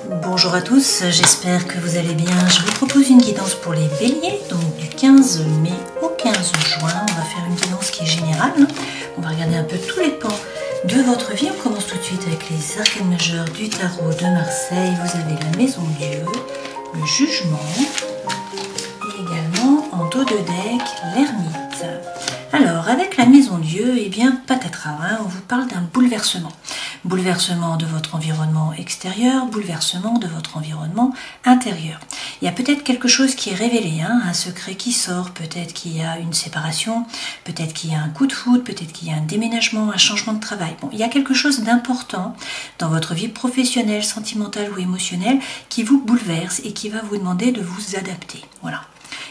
Bonjour à tous, j'espère que vous allez bien. Je vous propose une guidance pour les béliers, donc du 15 mai au 15 juin. On va faire une guidance qui est générale. On va regarder un peu tous les pans de votre vie. On commence tout de suite avec les arcanes majeures du tarot de Marseille. Vous avez la maison Dieu, le jugement et également en dos de deck l'ermite. Alors avec la maison Dieu, eh bien patatras, on vous parle d'un bouleversement. Bouleversement de votre environnement extérieur, bouleversement de votre environnement intérieur. Il y a peut-être quelque chose qui est révélé, un secret qui sort, peut-être qu'il y a une séparation, peut-être qu'il y a un coup de foudre, peut-être qu'il y a un déménagement, un changement de travail. Bon, il y a quelque chose d'important dans votre vie professionnelle, sentimentale ou émotionnelle qui vous bouleverse et qui va vous demander de vous adapter. Voilà.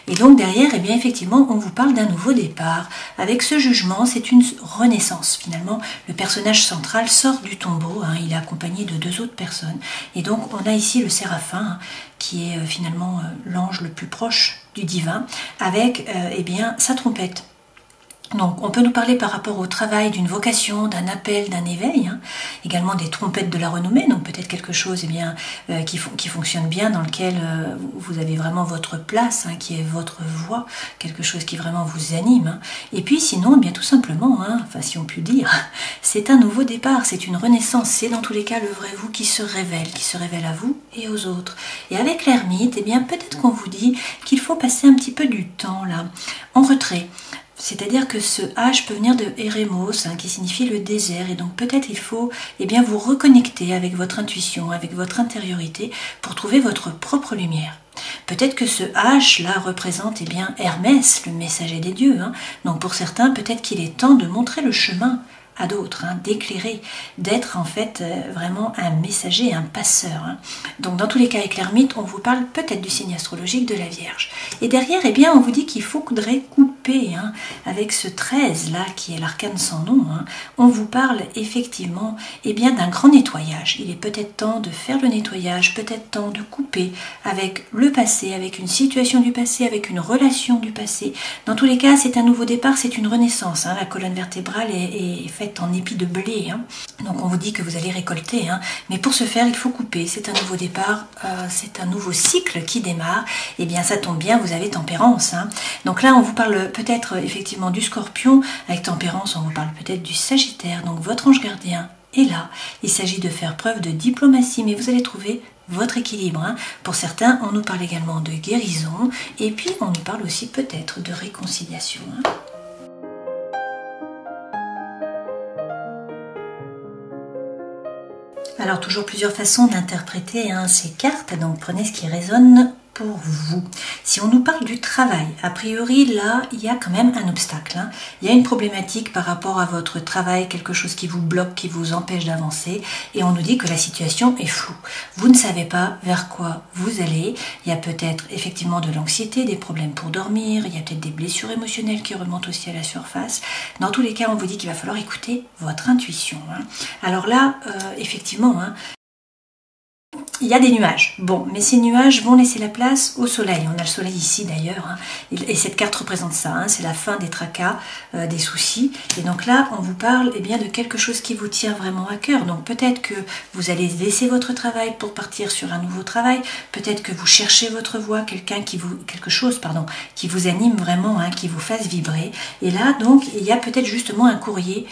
Et donc derrière, eh bien effectivement, on vous parle d'un nouveau départ. Avec ce jugement, c'est une renaissance. Finalement, le personnage central sort du tombeau, il est accompagné de deux autres personnes. Et donc on a ici le séraphin, qui est finalement l'ange le plus proche du divin, avec eh bien sa trompette. Donc on peut nous parler par rapport au travail d'une vocation, d'un appel, d'un éveil, également des trompettes de la renommée, donc peut-être quelque chose eh bien, qui fonctionne bien, dans lequel vous avez vraiment votre place, qui est votre voix, quelque chose qui vraiment vous anime. Et puis sinon, eh bien tout simplement, enfin si on peut dire, c'est un nouveau départ, c'est une renaissance, c'est dans tous les cas le vrai vous qui se révèle à vous et aux autres. Et avec l'ermite, eh bien peut-être qu'on vous dit qu'il faut passer un petit peu du temps là, en retrait. C'est-à-dire que ce H peut venir de Eremos, qui signifie le désert, et donc peut-être il faut eh bien, vous reconnecter avec votre intuition, avec votre intériorité, pour trouver votre propre lumière. Peut-être que ce H là représente eh bien, Hermès, le messager des dieux. Donc pour certains, peut-être qu'il est temps de montrer le chemin à d'autres, d'éclairer, d'être en fait vraiment un messager, un passeur. Donc dans tous les cas avec l'ermite, on vous parle peut-être du signe astrologique de la Vierge. Et derrière, eh bien, on vous dit qu'il faudrait couper avec ce 13 là, qui est l'arcane sans nom. On vous parle effectivement eh bien, d'un grand nettoyage. Il est peut-être temps de faire le nettoyage, peut-être temps de couper avec le passé, avec une situation du passé, avec une relation du passé. Dans tous les cas, c'est un nouveau départ, c'est une renaissance. La colonne vertébrale est faite en épi de blé, donc on vous dit que vous allez récolter, mais pour ce faire il faut couper, c'est un nouveau départ, c'est un nouveau cycle qui démarre, et bien ça tombe bien, vous avez tempérance, donc là on vous parle peut-être effectivement du scorpion, avec tempérance on vous parle peut-être du sagittaire, donc votre ange gardien est là, il s'agit de faire preuve de diplomatie, mais vous allez trouver votre équilibre. Pour certains, on nous parle également de guérison, et puis on nous parle aussi peut-être de réconciliation. Alors toujours plusieurs façons d'interpréter ces cartes, donc prenez ce qui résonne pour vous. Si on nous parle du travail, a priori là il y a quand même un obstacle, il y a une problématique par rapport à votre travail, quelque chose qui vous bloque, qui vous empêche d'avancer, et on nous dit que la situation est floue. Vous ne savez pas vers quoi vous allez, il y a peut-être effectivement de l'anxiété, des problèmes pour dormir, il y a peut-être des blessures émotionnelles qui remontent aussi à la surface. Dans tous les cas on vous dit qu'il va falloir écouter votre intuition. Alors là effectivement il y a des nuages, bon, mais ces nuages vont laisser la place au soleil. On a le soleil ici d'ailleurs, et cette carte représente ça, c'est la fin des tracas, des soucis. Et donc là, on vous parle eh bien, de quelque chose qui vous tient vraiment à cœur. Donc peut-être que vous allez laisser votre travail pour partir sur un nouveau travail. Peut-être que vous cherchez votre voie, quelque chose qui vous anime vraiment, qui vous fasse vibrer. Et là, donc, il y a peut-être justement un courrier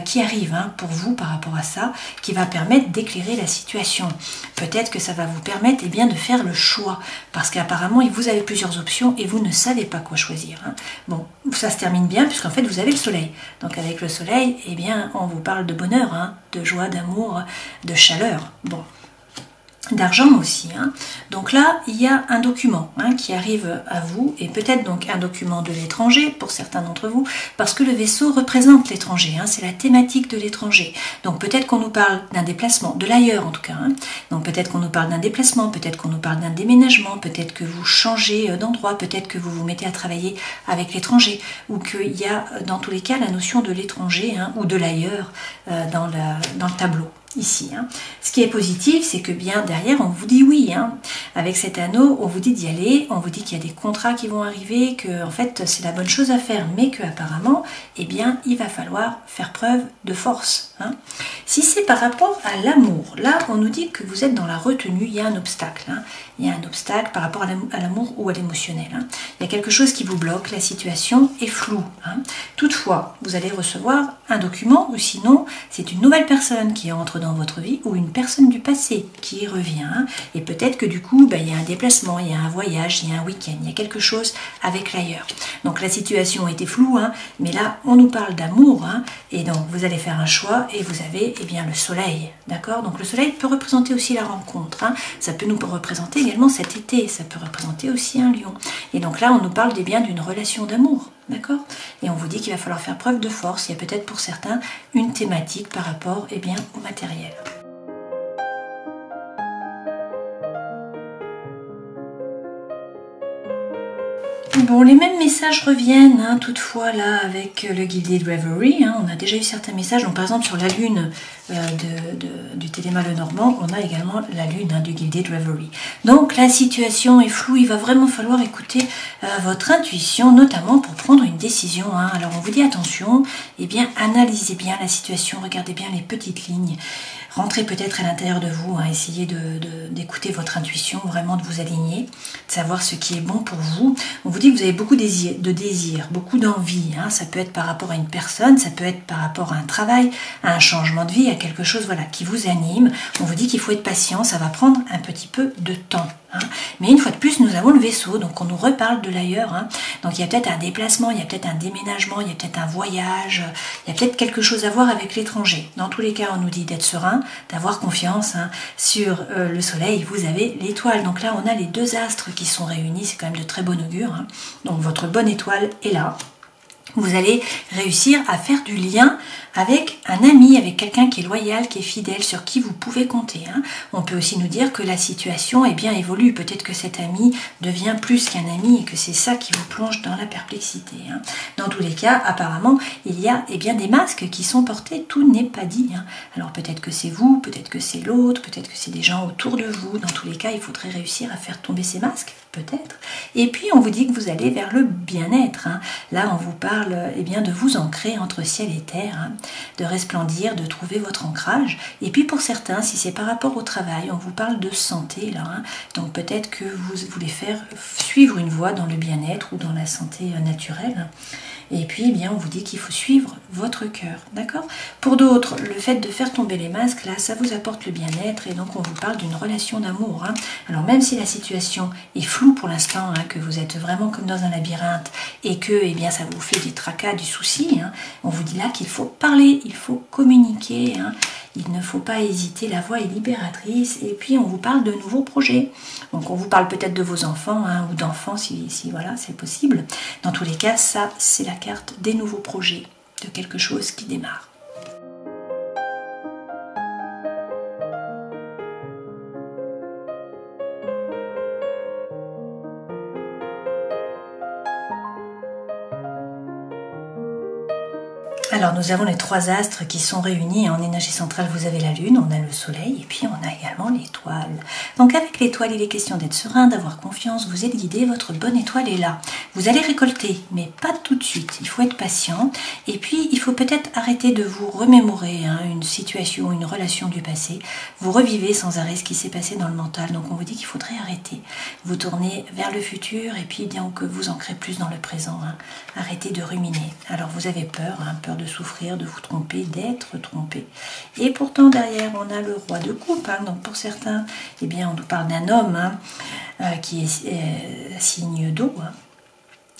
qui arrive pour vous par rapport à ça, qui va permettre d'éclairer la situation. Peut-être que ça va vous permettre eh bien, de faire le choix, parce qu'apparemment vous avez plusieurs options et vous ne savez pas quoi choisir. Bon, ça se termine bien puisqu'en fait vous avez le soleil. Donc avec le soleil, eh bien, on vous parle de bonheur, de joie, d'amour, de chaleur. Bon. D'argent aussi. Donc là, il y a un document qui arrive à vous, et peut-être donc un document de l'étranger pour certains d'entre vous, parce que le vaisseau représente l'étranger, c'est la thématique de l'étranger. Donc peut-être qu'on nous parle d'un déplacement, de l'ailleurs en tout cas. Donc peut-être qu'on nous parle d'un déplacement, peut-être qu'on nous parle d'un déménagement, peut-être que vous changez d'endroit, peut-être que vous vous mettez à travailler avec l'étranger, ou qu'il y a dans tous les cas la notion de l'étranger ou de l'ailleurs dans le tableau. ici. Ce qui est positif, c'est que bien derrière, on vous dit oui. Avec cet anneau, on vous dit d'y aller, on vous dit qu'il y a des contrats qui vont arriver, que en fait c'est la bonne chose à faire, mais que apparemment, eh bien, il va falloir faire preuve de force. Si c'est par rapport à l'amour, là, on nous dit que vous êtes dans la retenue, il y a un obstacle. Il y a un obstacle par rapport à l'amour ou à l'émotionnel. Il y a quelque chose qui vous bloque, la situation est floue. Toutefois, vous allez recevoir un document, ou sinon, c'est une nouvelle personne qui entre dans votre vie ou une personne du passé qui y revient. Et peut-être que du coup, il y a un déplacement, il y a un voyage, il y a un week-end, il y a quelque chose avec l'ailleurs. Donc la situation était floue, mais là, on nous parle d'amour. Et donc, vous allez faire un choix et vous avez le soleil. D'accord? Donc le soleil peut représenter aussi la rencontre. Ça peut nous représenter également cet été. Ça peut représenter aussi un lion. Et donc là, on nous parle bien d'une relation d'amour. D'accord? Et on vous dit qu'il va falloir faire preuve de force. Il y a peut-être pour certains une thématique par rapport au matériel. Bon, les mêmes messages reviennent, toutefois là avec le Gilded Reverie, on a déjà eu certains messages. Donc par exemple sur la lune du Téléma Lenormand, on a également la lune du Gilded Reverie. Donc la situation est floue, il va vraiment falloir écouter votre intuition, notamment pour prendre une décision. Alors on vous dit attention, analysez bien la situation, regardez bien les petites lignes. Rentrez peut-être à l'intérieur de vous, essayez d'écouter votre intuition, vraiment de vous aligner, de savoir ce qui est bon pour vous. On vous dit que vous avez beaucoup de désirs, beaucoup d'envie. Ça peut être par rapport à une personne, ça peut être par rapport à un travail, à un changement de vie, à quelque chose qui vous anime. On vous dit qu'il faut être patient, ça va prendre un petit peu de temps. Mais une fois de plus, nous avons le vaisseau, donc on nous reparle de l'ailleurs. Donc il y a peut-être un déplacement, il y a peut-être un déménagement, il y a peut-être un voyage, il y a peut-être quelque chose à voir avec l'étranger. Dans tous les cas, on nous dit d'être serein, d'avoir confiance. Sur le soleil, vous avez l'étoile. Donc là, on a les deux astres qui sont réunis, c'est quand même de très bon augure. Donc votre bonne étoile est là. Vous allez réussir à faire du lien avec un ami, avec quelqu'un qui est loyal, qui est fidèle, sur qui vous pouvez compter. On peut aussi nous dire que la situation évolue. Peut-être que cet ami devient plus qu'un ami et que c'est ça qui vous plonge dans la perplexité. Dans tous les cas, apparemment, il y a des masques qui sont portés. Tout n'est pas dit. Alors peut-être que c'est vous, peut-être que c'est l'autre, peut-être que c'est des gens autour de vous. Dans tous les cas, il faudrait réussir à faire tomber ces masques, peut-être. Et puis, on vous dit que vous allez vers le bien-être. Là, on vous parle de vous ancrer entre ciel et terre, de resplendir, de trouver votre ancrage. Et puis pour certains, si c'est par rapport au travail, on vous parle de santé là. Donc peut-être que vous voulez faire suivre une voie dans le bien-être ou dans la santé naturelle. Et puis, on vous dit qu'il faut suivre votre cœur, d'accord? Pour d'autres, le fait de faire tomber les masques, là, ça vous apporte le bien-être et donc on vous parle d'une relation d'amour. Alors même si la situation est floue pour l'instant, que vous êtes vraiment comme dans un labyrinthe et que, ça vous fait des tracas, du souci, on vous dit là qu'il faut parler, il faut communiquer, il ne faut pas hésiter, la voix est libératrice. Et puis on vous parle de nouveaux projets. Donc on vous parle peut-être de vos enfants ou d'enfants si voilà, c'est possible. Dans tous les cas, ça c'est la carte des nouveaux projets, de quelque chose qui démarre. Alors nous avons les trois astres qui sont réunis. En énergie centrale, vous avez la lune, on a le soleil et puis on a également l'étoile. Donc avec l'étoile, il est question d'être serein, d'avoir confiance, vous êtes guidé, votre bonne étoile est là. Vous allez récolter, mais pas tout de suite. Il faut être patient et puis il faut peut-être arrêter de vous remémorer une situation, une relation du passé. Vous revivez sans arrêt ce qui s'est passé dans le mental. Donc on vous dit qu'il faudrait arrêter. Vous tournez vers le futur et puis que vous ancrez plus dans le présent. Arrêtez de ruminer. Alors vous avez peur, peur de souffrir, de vous tromper, d'être trompé. Et pourtant derrière on a le roi de coupe. Donc pour certains, on nous parle d'un homme qui est signe d'eau.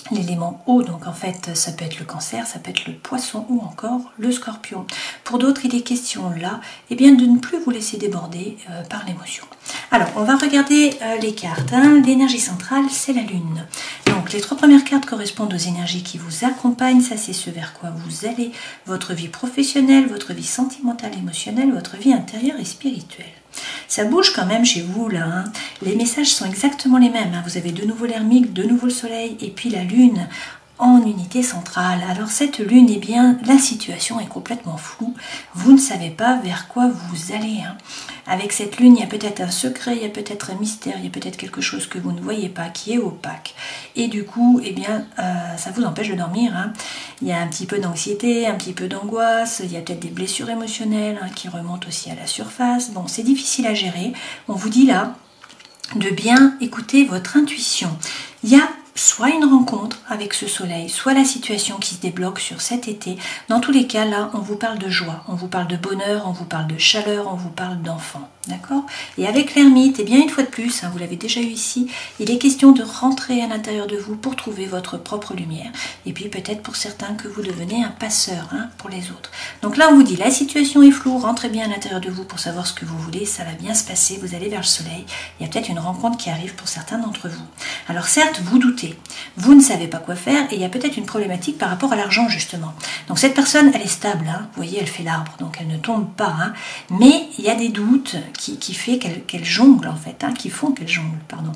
L'élément eau, donc en fait ça peut être le cancer, ça peut être le poisson ou encore le scorpion. Pour d'autres, il est question là de ne plus vous laisser déborder par l'émotion. Alors on va regarder les cartes. L'énergie centrale, c'est la lune. Donc les trois premières cartes correspondent aux énergies qui vous accompagnent, ça c'est ce vers quoi vous allez, votre vie professionnelle, votre vie sentimentale, émotionnelle, votre vie intérieure et spirituelle. Ça bouge quand même chez vous là, Les messages sont exactement les mêmes, Vous avez de nouveau l'ermite, de nouveau le soleil et puis la lune en unité centrale. Alors cette lune, eh bien, la situation est complètement floue. Vous ne savez pas vers quoi vous allez. Hein. Avec cette lune, il y a peut-être un secret, il y a peut-être un mystère, il y a peut-être quelque chose que vous ne voyez pas, qui est opaque. Et du coup, eh bien, ça vous empêche de dormir. Hein. Il y a un petit peu d'anxiété, un petit peu d'angoisse, il y a peut-être des blessures émotionnelles hein, qui remontent aussi à la surface. Bon, c'est difficile à gérer. On vous dit là de bien écouter votre intuition. Il y a soit une rencontre avec ce soleil, soit la situation qui se débloque sur cet été. Dans tous les cas, là, on vous parle de joie, on vous parle de bonheur, on vous parle de chaleur, on vous parle d'enfants. D'accord? Et avec l'ermite, eh bien, une fois de plus, hein, vous l'avez déjà eu ici, il est question de rentrer à l'intérieur de vous pour trouver votre propre lumière. Et puis peut-être pour certains que vous devenez un passeur hein, pour les autres. Donc là, on vous dit, la situation est floue, rentrez bien à l'intérieur de vous pour savoir ce que vous voulez, ça va bien se passer, vous allez vers le soleil. Il y a peut-être une rencontre qui arrive pour certains d'entre vous. Alors certes, vous doutez, vous ne savez pas quoi faire et il y a peut-être une problématique par rapport à l'argent justement. Donc cette personne, elle est stable, hein, vous voyez, elle fait l'arbre, donc elle ne tombe pas. Hein, mais il y a des doutes qui fait qu'elle jongle en fait, hein, qui font qu'elle jongle, pardon.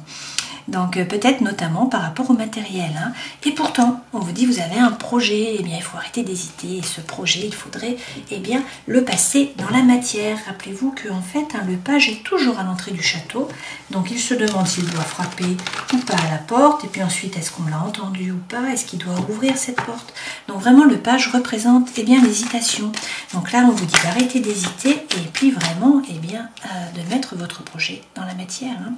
Donc peut-être notamment par rapport au matériel. Hein. Et pourtant, on vous dit, vous avez un projet, eh bien il faut arrêter d'hésiter. Et ce projet, il faudrait eh bien, le passer dans la matière. Rappelez-vous qu'en fait, hein, le page est toujours à l'entrée du château. Donc il se demande s'il doit frapper ou pas à la porte. Et puis ensuite, est-ce qu'on l'a entendu ou pas? Est-ce qu'il doit ouvrir cette porte? Donc vraiment, le page représente eh bien, l'hésitation. Donc là, on vous dit d'arrêter d'hésiter et puis vraiment eh bien, de mettre votre projet dans la matière. Hein.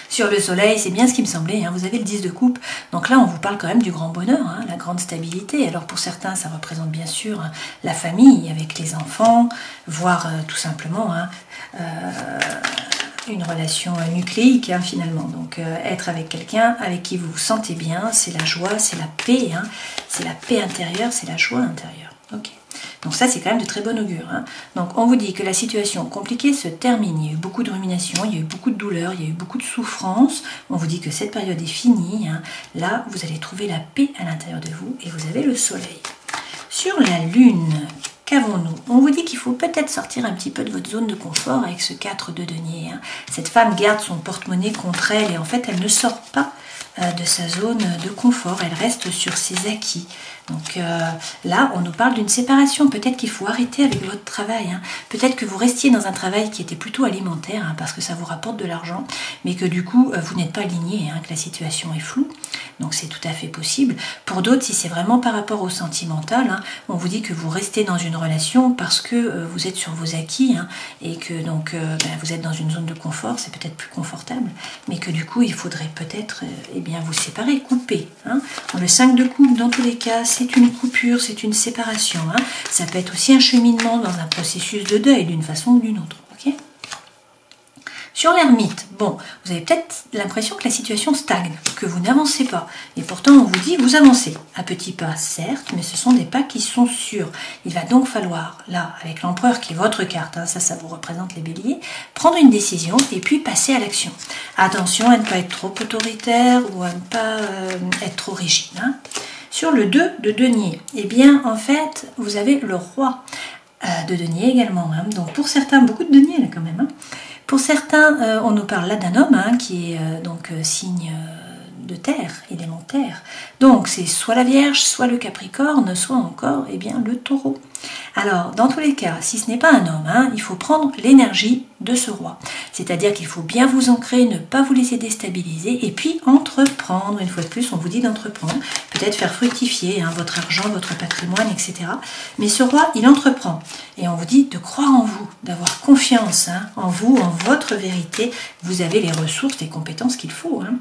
Sur le soleil, c'est bien ce qui me semblait, hein. Vous avez le 10 de coupe, donc là on vous parle quand même du grand bonheur, hein, la grande stabilité. Alors pour certains ça représente bien sûr hein, la famille avec les enfants, voire tout simplement hein, une relation nucléique hein, finalement. Donc être avec quelqu'un avec qui vous vous sentez bien, c'est la joie, c'est la paix, hein, c'est la paix intérieure, c'est la joie intérieure. Ok. Donc ça c'est quand même de très bon augure. Hein. Donc on vous dit que la situation compliquée se termine. Il y a eu beaucoup de ruminations, il y a eu beaucoup de douleurs, il y a eu beaucoup de souffrances. On vous dit que cette période est finie. Hein. Là vous allez trouver la paix à l'intérieur de vous et vous avez le soleil. Sur la lune, qu'avons-nous? On vous dit qu'il faut peut-être sortir un petit peu de votre zone de confort avec ce 4 de denier. Hein. Cette femme garde son porte-monnaie contre elle et en fait elle ne sort pas de sa zone de confort, elle reste sur ses acquis. Donc là, on nous parle d'une séparation. Peut-être qu'il faut arrêter avec votre travail. Hein. Peut-être que vous restiez dans un travail qui était plutôt alimentaire, hein, parce que ça vous rapporte de l'argent, mais que du coup, vous n'êtes pas aligné, hein, que la situation est floue. Donc c'est tout à fait possible. Pour d'autres, si c'est vraiment par rapport au sentimental, hein, on vous dit que vous restez dans une relation parce que vous êtes sur vos acquis, hein, et que donc vous êtes dans une zone de confort, c'est peut-être plus confortable, mais que du coup, il faudrait peut-être eh bien, vous séparer, couper. Hein. Le 5 de coupe, dans tous les cas, c'est une coupure, c'est une séparation. Hein. Ça peut être aussi un cheminement dans un processus de deuil d'une façon ou d'une autre. Okay. Sur l'ermite, bon, vous avez peut-être l'impression que la situation stagne, que vous n'avancez pas. Et pourtant, on vous dit, vous avancez. À petits pas, certes, mais ce sont des pas qui sont sûrs. Il va donc falloir, là, avec l'empereur qui est votre carte, hein, ça vous représente les béliers, prendre une décision et puis passer à l'action. Attention à ne pas être trop autoritaire ou à ne pas être trop rigide. Hein. Sur le 2 de denier, eh bien, en fait, vous avez le roi de denier également. Hein. Donc, pour certains, beaucoup de denier, là, quand même. Hein. Pour certains, on nous parle là d'un homme hein, qui est donc signe de terre, élémentaire. Donc, c'est soit la Vierge, soit le Capricorne, soit encore eh bien, le Taureau. Alors, dans tous les cas, si ce n'est pas un homme, hein, il faut prendre l'énergie de ce roi. C'est-à-dire qu'il faut bien vous ancrer, ne pas vous laisser déstabiliser et puis entreprendre. Une fois de plus, on vous dit d'entreprendre. Peut-être faire fructifier hein, votre argent, votre patrimoine, etc. Mais ce roi, il entreprend. Et on vous dit de croire en vous, d'avoir confiance hein, en vous, en votre vérité. Vous avez les ressources, les compétences qu'il faut. Hein.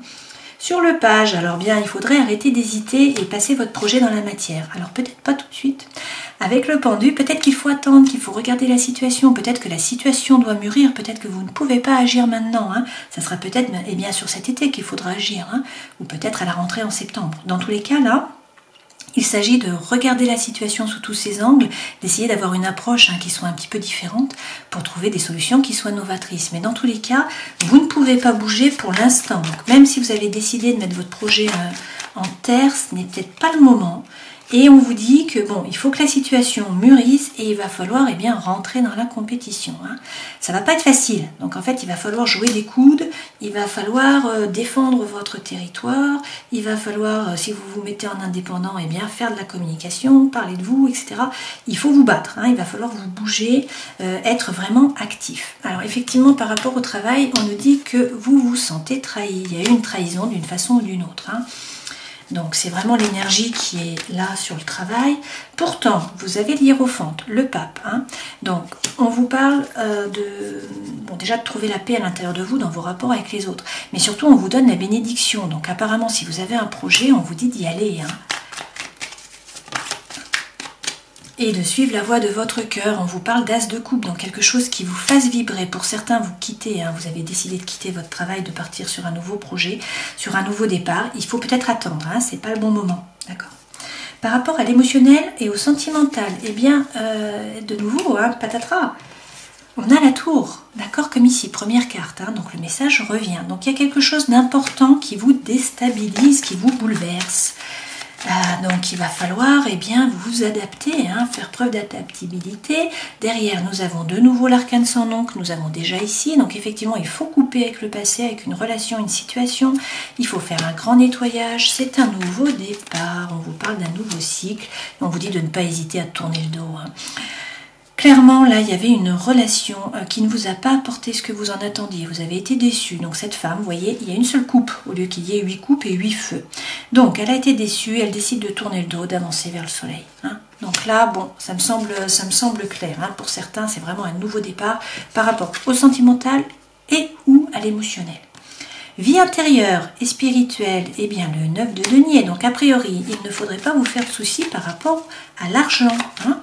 Sur le page, alors bien, il faudrait arrêter d'hésiter et passer votre projet dans la matière. Alors peut-être pas tout de suite. Avec le pendu, peut-être qu'il faut attendre, qu'il faut regarder la situation. Peut-être que la situation doit mûrir, peut-être que vous ne pouvez pas agir maintenant. Hein. Ça sera peut-être eh bien, sur cet été qu'il faudra agir, hein, ou peut-être à la rentrée en septembre. Dans tous les cas, là, il s'agit de regarder la situation sous tous ses angles, d'essayer d'avoir une approche hein, qui soit un petit peu différente pour trouver des solutions qui soient novatrices. Mais dans tous les cas, vous ne pouvez pas bouger pour l'instant. Donc même si vous avez décidé de mettre votre projet en terre, ce n'est peut-être pas le moment. Et on vous dit que bon, il faut que la situation mûrisse et il va falloir rentrer dans la compétition. Hein. Ça va pas être facile. Donc en fait, il va falloir jouer des coudes, il va falloir défendre votre territoire, il va falloir, si vous vous mettez en indépendant, faire de la communication, parler de vous, etc. Il faut vous battre, hein. Il va falloir vous bouger, être vraiment actif. Alors effectivement, par rapport au travail, on nous dit que vous vous sentez trahi. Il y a eu une trahison d'une façon ou d'une autre. Hein. Donc c'est vraiment l'énergie qui est là sur le travail. Pourtant, vous avez l'hiérophante, le pape. Hein. Donc on vous parle déjà de trouver la paix à l'intérieur de vous dans vos rapports avec les autres. Mais surtout, on vous donne la bénédiction. Donc apparemment, si vous avez un projet, on vous dit d'y aller. Hein. Et de suivre la voie de votre cœur. On vous parle d'as de coupe, donc quelque chose qui vous fasse vibrer. Pour certains, vous quittez, hein, vous avez décidé de quitter votre travail, de partir sur un nouveau projet, sur un nouveau départ. Il faut peut-être attendre, hein, c'est pas le bon moment, d'accord. Par rapport à l'émotionnel et au sentimental, de nouveau, hein, patatras, on a la tour, d'accord, comme ici, première carte, hein, donc le message revient. Donc il y a quelque chose d'important qui vous déstabilise, qui vous bouleverse. Donc il va falloir vous adapter, hein, faire preuve d'adaptabilité. Derrière nous avons de nouveau l'arcane sans nom que nous avons déjà ici. Donc effectivement il faut couper avec le passé, avec une relation, une situation. Il faut faire un grand nettoyage. C'est un nouveau départ. On vous parle d'un nouveau cycle. On vous dit de ne pas hésiter à tourner le dos. Hein. Clairement, là, il y avait une relation qui ne vous a pas apporté ce que vous en attendiez. Vous avez été déçu. Donc cette femme, vous voyez, il y a une seule coupe au lieu qu'il y ait 8 coupes et 8 feux. Donc elle a été déçue, elle décide de tourner le dos, d'avancer vers le soleil. Hein. Donc là, bon, ça me semble clair. Hein. Pour certains, c'est vraiment un nouveau départ par rapport au sentimental et ou à l'émotionnel. Vie intérieure et spirituelle, le 9 de denier. Donc a priori, il ne faudrait pas vous faire de soucis par rapport à l'argent. Hein.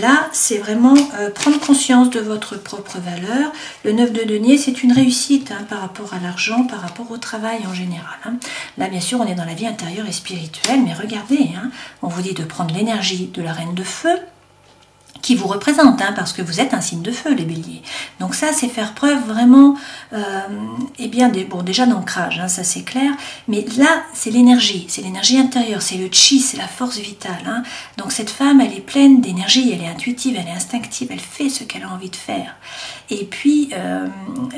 Là, c'est vraiment prendre conscience de votre propre valeur. Le 9 de denier, c'est une réussite hein, par rapport à l'argent, par rapport au travail en général. Hein. Là, bien sûr, on est dans la vie intérieure et spirituelle, mais regardez, hein, on vous dit de prendre l'énergie de la reine de feu, qui vous représente, hein, parce que vous êtes un signe de feu, les béliers. Donc ça, c'est faire preuve vraiment, déjà d'ancrage, hein, ça c'est clair, mais là, c'est l'énergie intérieure, c'est le chi, c'est la force vitale. Hein. Donc cette femme, elle est pleine d'énergie, elle est intuitive, elle est instinctive, elle fait ce qu'elle a envie de faire. Et puis,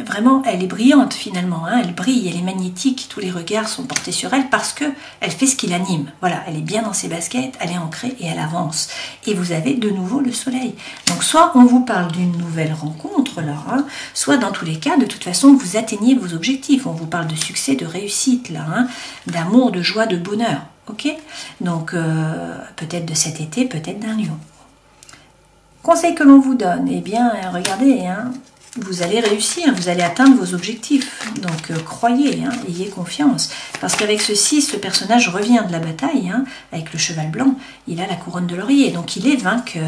vraiment, elle est brillante finalement, hein, elle brille, elle est magnétique, tous les regards sont portés sur elle parce que elle fait ce qui l'anime. Voilà, elle est bien dans ses baskets, elle est ancrée et elle avance. Et vous avez de nouveau le soleil. Donc soit on vous parle d'une nouvelle rencontre là, hein, soit dans tous les cas, de toute façon, vous atteignez vos objectifs. On vous parle de succès, de réussite là, hein, d'amour, de joie, de bonheur. Ok. Donc peut-être de cet été, peut-être d'un lion. Conseil que l'on vous donne, regardez, hein, vous allez réussir, vous allez atteindre vos objectifs. Donc croyez, hein, ayez confiance. Parce qu'avec ce 6, le personnage revient de la bataille, hein, avec le cheval blanc, il a la couronne de laurier, donc il est vainqueur.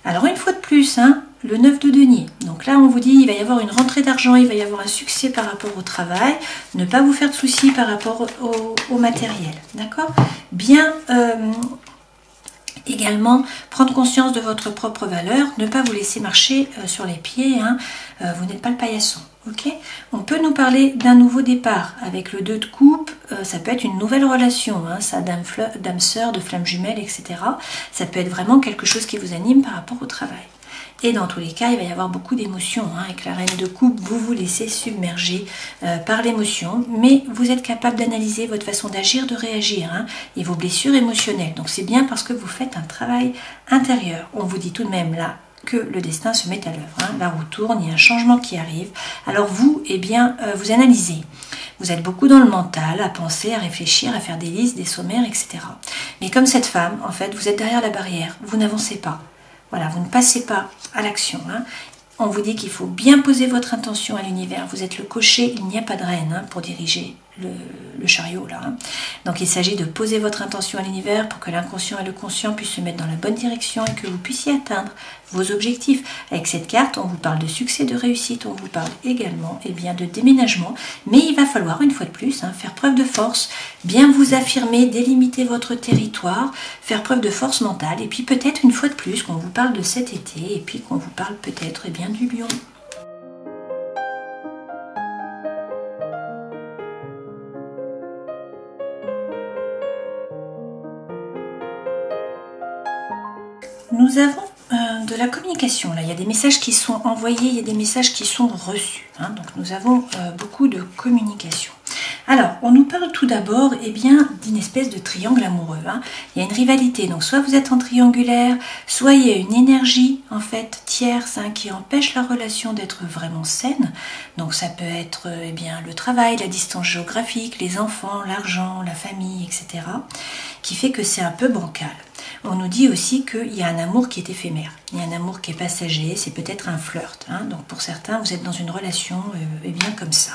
Alors une fois de plus, hein, le 9 de denier. Donc là, on vous dit, il va y avoir une rentrée d'argent, il va y avoir un succès par rapport au travail. Ne pas vous faire de soucis par rapport au matériel. D'accord ? Bien... Également, prendre conscience de votre propre valeur, ne pas vous laisser marcher sur les pieds, hein, vous n'êtes pas le paillasson. Okay, on peut nous parler d'un nouveau départ avec le 2 de coupe, ça peut être une nouvelle relation, hein, ça d'âme sœur, de flamme jumelle, etc. Ça peut être vraiment quelque chose qui vous anime par rapport au travail. Et dans tous les cas, il va y avoir beaucoup d'émotions. Hein. Avec la reine de coupe, vous vous laissez submerger par l'émotion, mais vous êtes capable d'analyser votre façon d'agir, de réagir, hein, et vos blessures émotionnelles. Donc c'est bien parce que vous faites un travail intérieur. On vous dit tout de même là que le destin se met à l'œuvre. Hein. La roue tourne, il y a un changement qui arrive. Alors vous, vous analysez. Vous êtes beaucoup dans le mental, à penser, à réfléchir, à faire des listes, des sommaires, etc. Mais comme cette femme, en fait, vous êtes derrière la barrière, vous n'avancez pas. Voilà, vous ne passez pas à l'action. Hein. On vous dit qu'il faut bien poser votre intention à l'univers. Vous êtes le cocher, il n'y a pas de reine hein, pour diriger le chariot. Là, hein. Donc il s'agit de poser votre intention à l'univers pour que l'inconscient et le conscient puissent se mettre dans la bonne direction et que vous puissiez atteindre vos objectifs. Avec cette carte, on vous parle de succès, de réussite, on vous parle également de déménagement. Mais il va falloir, une fois de plus, hein, faire preuve de force, bien vous affirmer, délimiter votre territoire, faire preuve de force mentale. Et puis peut-être une fois de plus qu'on vous parle de cet été et puis qu'on vous parle peut-être du lion. nous avons de la communication. Là, il y a des messages qui sont envoyés, il y a des messages qui sont reçus. Hein, donc, nous avons beaucoup de communication. Alors, on nous parle tout d'abord d'une espèce de triangle amoureux. Hein. Il y a une rivalité, donc soit vous êtes en triangulaire, soit il y a une énergie en fait tierce qui empêche la relation d'être vraiment saine. Donc ça peut être le travail, la distance géographique, les enfants, l'argent, la famille, etc. qui fait que c'est un peu bancal. On nous dit aussi qu'il y a un amour qui est éphémère, il y a un amour qui est passager, c'est peut-être un flirt. Hein. Donc pour certains, vous êtes dans une relation comme ça.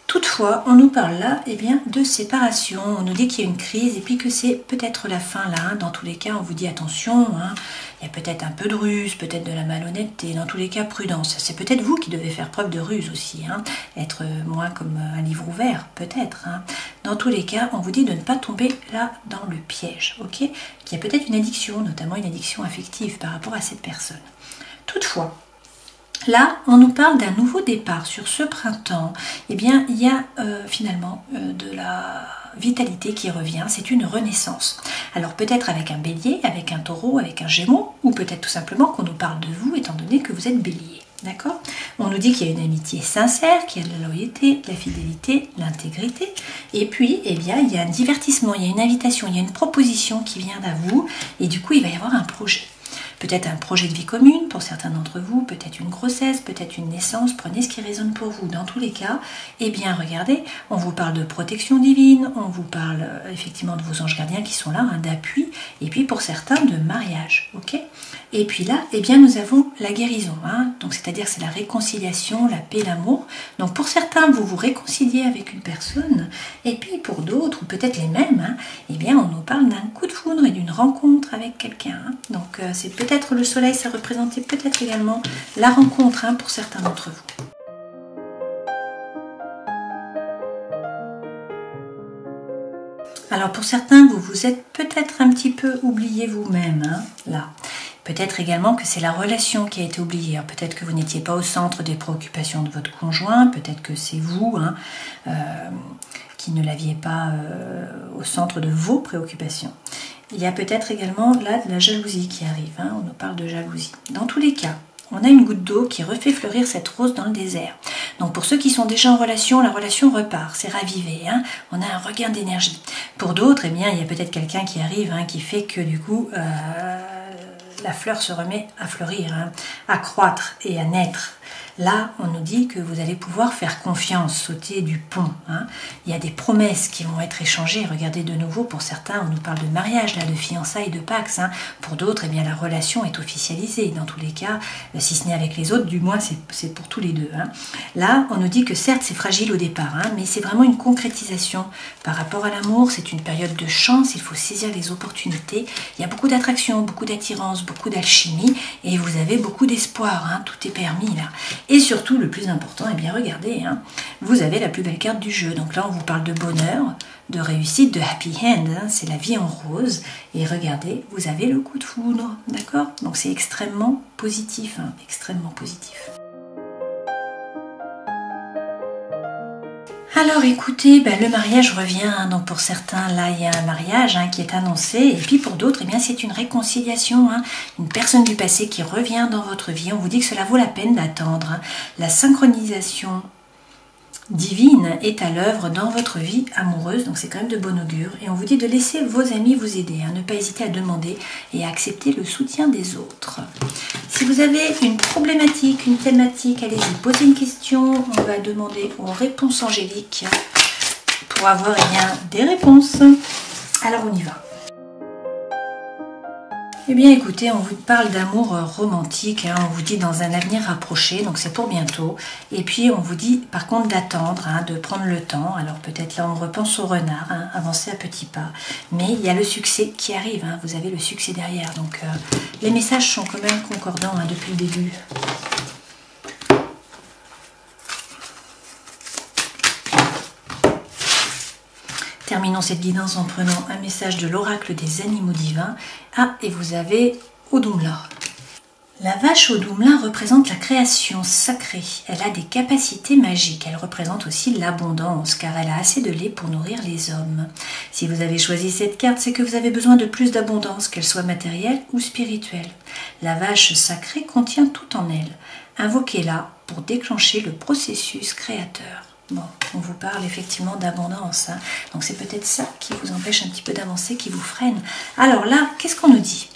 Toutefois, on nous parle là de séparation, on nous dit qu'il y a une crise et puis que c'est peut-être la fin là. Hein. Dans tous les cas, on vous dit attention, hein. Il y a peut-être un peu de ruse, peut-être de la malhonnêteté, dans tous les cas prudence. C'est peut-être vous qui devez faire preuve de ruse aussi, hein. Être moins comme un livre ouvert, peut-être. Hein. Dans tous les cas, on vous dit de ne pas tomber là dans le piège, ok? Qu'il y a peut-être une addiction, notamment une addiction affective par rapport à cette personne. Toutefois, là, on nous parle d'un nouveau départ sur ce printemps. Il y a finalement de la vitalité qui revient, c'est une renaissance. Alors peut-être avec un bélier, avec un taureau, avec un gémeau, ou peut-être tout simplement qu'on nous parle de vous étant donné que vous êtes bélier. D'accord? On nous dit qu'il y a une amitié sincère, qu'il y a de la loyauté, de la fidélité, de l'intégrité. Et puis, il y a un divertissement, il y a une invitation, il y a une proposition qui vient à vous. Et du coup, il va y avoir un projet. Peut-être un projet de vie commune pour certains d'entre vous, peut-être une grossesse, peut-être une naissance, prenez ce qui résonne pour vous. Dans tous les cas, regardez, on vous parle de protection divine, on vous parle effectivement de vos anges gardiens qui sont là, d'appui, et puis pour certains de mariage, ok? Et puis là, nous avons la guérison, hein? Donc c'est-à-dire c'est la réconciliation, la paix, l'amour. Donc pour certains, vous vous réconciliez avec une personne, et puis pour d'autres, ou peut-être les mêmes, hein, on nous parle d'un coup de foudre et d'une rencontre avec quelqu'un. Hein? Donc c'est peut-être le soleil, ça représentait peut-être également la rencontre pour certains d'entre vous. Alors pour certains, vous vous êtes peut-être un petit peu oublié vous-même, hein, là. Peut-être également que c'est la relation qui a été oubliée. Peut-être que vous n'étiez pas au centre des préoccupations de votre conjoint, peut-être que c'est vous qui ne l'aviez pas au centre de vos préoccupations. Il y a peut-être également là de la jalousie qui arrive, hein, on nous parle de jalousie. Dans tous les cas, on a une goutte d'eau qui refait fleurir cette rose dans le désert. Donc pour ceux qui sont déjà en relation, la relation repart, c'est ravivé, hein, on a un regain d'énergie. Pour d'autres, il y a peut-être quelqu'un qui arrive, qui fait que du coup, la fleur se remet à fleurir, à croître et à naître. Là, on nous dit que vous allez pouvoir faire confiance, sauter du pont. Hein. Il y a des promesses qui vont être échangées. Regardez de nouveau, pour certains, on nous parle de mariage, là, de fiançailles, de pax. Hein. Pour d'autres, la relation est officialisée. Dans tous les cas, si ce n'est avec les autres, du moins, c'est pour tous les deux. Hein. Là, on nous dit que certes, c'est fragile au départ, mais c'est vraiment une concrétisation par rapport à l'amour. C'est une période de chance, il faut saisir les opportunités. Il y a beaucoup d'attraction, beaucoup d'attirance, beaucoup d'alchimie, et vous avez beaucoup d'espoir. Hein. Tout est permis, là. Et surtout, le plus important, regardez, vous avez la plus belle carte du jeu. Donc là, on vous parle de bonheur, de réussite, de happy end, c'est la vie en rose. Et regardez, vous avez le coup de foudre, d'accord? Donc c'est extrêmement positif, extrêmement positif. Alors écoutez, le mariage revient, donc pour certains là il y a un mariage qui est annoncé, et puis pour d'autres c'est une réconciliation, une personne du passé qui revient dans votre vie. On vous dit que cela vaut la peine d'attendre. La synchronisation divine est à l'œuvre dans votre vie amoureuse, donc c'est quand même de bon augure, et on vous dit de laisser vos amis vous aider, ne pas hésiter à demander et à accepter le soutien des autres. Si vous avez une problématique, une thématique, allez-y, posez une question, on va demander aux réponses angéliques pour avoir des réponses. Alors on y va. Eh bien écoutez, on vous parle d'amour romantique, on vous dit dans un avenir rapproché, donc c'est pour bientôt. Et puis on vous dit par contre d'attendre, de prendre le temps. Alors peut-être là on repense au renard, avancer à petits pas. Mais il y a le succès qui arrive, vous avez le succès derrière. Donc les messages sont quand même concordants depuis le début. Terminons cette guidance en prenant un message de l'oracle des animaux divins. Et vous avez Odumla. La vache au Doumelin représente la création sacrée. Elle a des capacités magiques. Elle représente aussi l'abondance car elle a assez de lait pour nourrir les hommes. Si vous avez choisi cette carte, c'est que vous avez besoin de plus d'abondance, qu'elle soit matérielle ou spirituelle. La vache sacrée contient tout en elle. Invoquez-la pour déclencher le processus créateur. Bon, on vous parle effectivement d'abondance, hein. Donc c'est peut-être ça qui vous empêche un petit peu d'avancer, qui vous freine. Alors là, qu'est-ce qu'on nous dit ?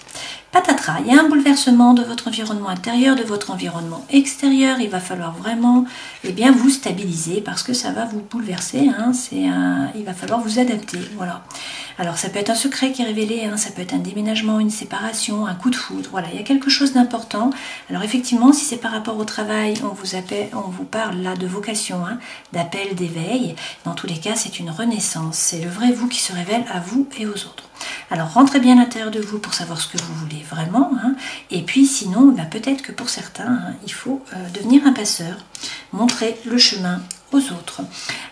Patatras, il y a un bouleversement de votre environnement intérieur, de votre environnement extérieur. Il va falloir vraiment vous stabiliser parce que ça va vous bouleverser. Hein. Il va falloir vous adapter. Voilà. Alors ça peut être un secret qui est révélé, hein. Ça peut être un déménagement, une séparation, un coup de foudre. Voilà, il y a quelque chose d'important. Alors effectivement, si c'est par rapport au travail, on vous parle là de vocation, hein, d'appel, d'éveil. Dans tous les cas, c'est une renaissance. C'est le vrai vous qui se révèle à vous et aux autres. Alors rentrez bien à l'intérieur de vous pour savoir ce que vous voulez vraiment, hein. Et puis sinon, peut-être que pour certains, hein, il faut devenir un passeur, montrer le chemin aux autres.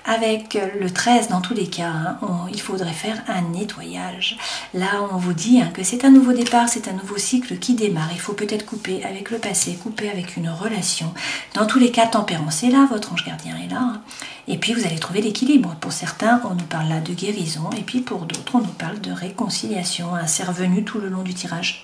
Avec le 13, dans tous les cas, hein, il faudrait faire un nettoyage. Là, on vous dit que c'est un nouveau départ, c'est un nouveau cycle qui démarre. Il faut peut-être couper avec le passé, couper avec une relation. Dans tous les cas, tempérance est là, votre ange gardien est là. Hein. Et puis, vous allez trouver l'équilibre. Pour certains, on nous parle là de guérison. Et puis, pour d'autres, on nous parle de réconciliation. Hein. C'est revenu tout le long du tirage.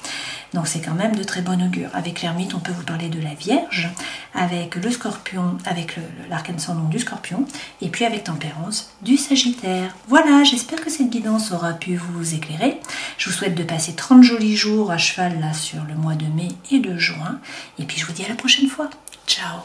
Donc, c'est quand même de très bon augure. Avec l'ermite, on peut vous parler de la Vierge. Avec le Scorpion, avec l'arcane sans nom du Scorpion. Et puis, avec tempérance, du Sagittaire. Voilà, j'espère que cette guidance aura pu vous éclairer. Je vous souhaite de passer 30 jolis jours à cheval là sur le mois de mai et de juin. Et puis, je vous dis à la prochaine fois. Ciao!